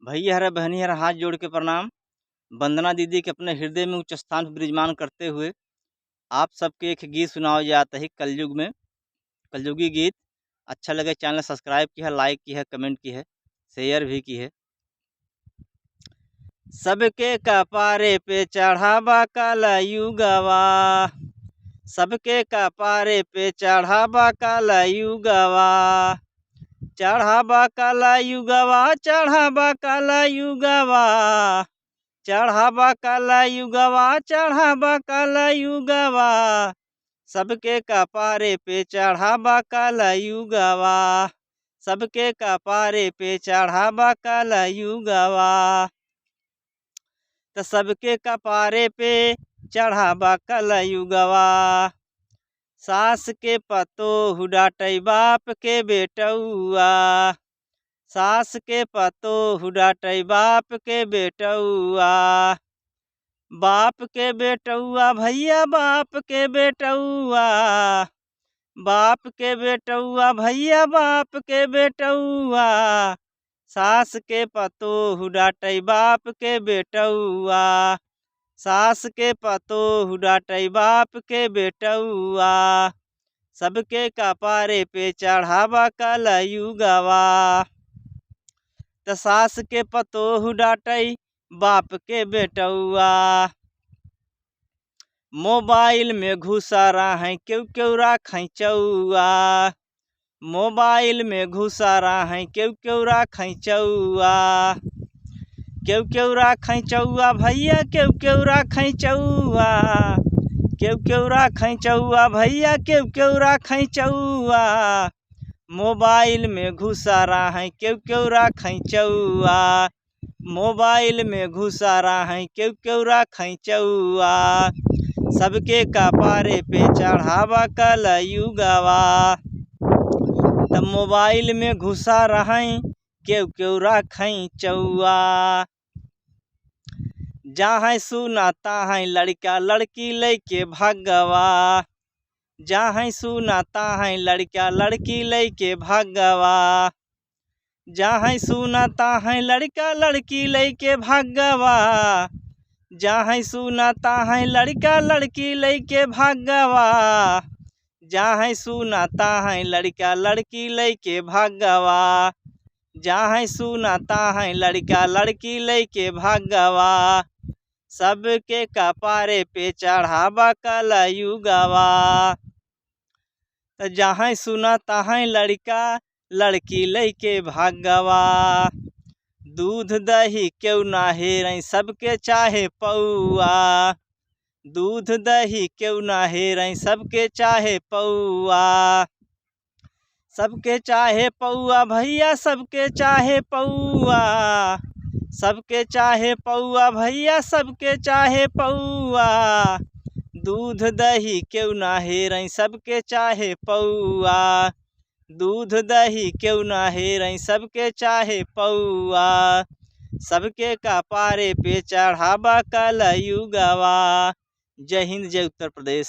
भैया हरा बहनी हरा हाथ जोड़ के प्रणाम। वंदना दीदी के अपने हृदय में उच्च स्थान पर विराजमान करते हुए आप सबके एक गीत सुनाया जाता है कलयुग में, कलयुगी गीत। अच्छा लगे चैनल सब्सक्राइब की है, लाइक की है, कमेंट की है, शेयर भी की है। सबके कपारे पे चढ़ावा कलयुगवा, सबके कपारे पे चढ़ावा कलयुगवा, चढ़ावा कलयुगवा, चढ़ावा कलयुगवा, चढ़ावा कलयुगवा, चढ़ावा कलयुगवा, सबके कपारे पे चढ़ावा कलयुगवा, सबके कपारे पे चढ़ावा कलयुगवा। तो सबके कपारे पे चढ़ावा कलयुगवा, सास के पतोहु डांटै बाप के बेटौआ, सास के पतोहु डांटै बाप के बेटौआ, बाप के बेटौआ भैया बाप के बेटौआ, बाप के बेटौआ भैया बाप के बेटौआ, सास के पतोहु डांटै बाप के बेटौआ, सास के पतोहु डांटै बाप के बेटौआ, सबके कपारे पे चढ़ावा कलयुगवा। त सास के पतोहु डांटै बाप के बेटौआ, मोबाइल में घुसा रहे क्यों क्यों राखै चौआ, मोबाइल में घुसा रहे क्यों क्यों राखै चौआ, क्यों क्यों राखै चौआ भैया क्यों क्यों राखै चौआ, क्यों क्यों राखै चौआ भैया क्यों क्यों राखै चौआ, मोबाइल में घुसा रहे क्यों क्यों राखै चौआ, मोबाइल में घुसा रहे क्यों क्यों राखै चौआ, सबके कपारे पे चढ़ावा कलयुगवा। तब मोबाइल में घुसा रहे क्यों क्यों राखै चौआ, जहाँ सुना तहाँ लड़का लड़की लैके भगवा, जहाँ सुना तहाँ लड़का लड़की लैके भगवा, जहाँ सुना तहाँ लड़का लड़की लैके भगवा, जहाँ सुना तहाँ लड़का लड़की लैके भगवा, जहाँ सुना तहाँ लड़का लड़की लैके भगवा, जहाँ सुना तहाँ लड़का लड़की लैके भगवा, सबके कपारे पे चढ़ावा कलयुगवा। जहाँ सुना तहाँ लड़का लड़की लैके भगवा, दूध दही क्यों ना हेरै सबके चाहे पौआ, दूध दही क्यों ना हेरै सबके चाहे पौआ, सबके चाहे पौआ भैया सबके चाहे पौआ, सबके चाहे पौआ भैया सबके चाहे पौआ, दूध दही क्यों ना हेरै सबके चाहे पौआ, दूध दही क्यों ना हेरै सबके चाहे पौआ, सबके कपारे पे चढ़ावा कलयुगवा। जय हिंद, जय उत्तर प्रदेश।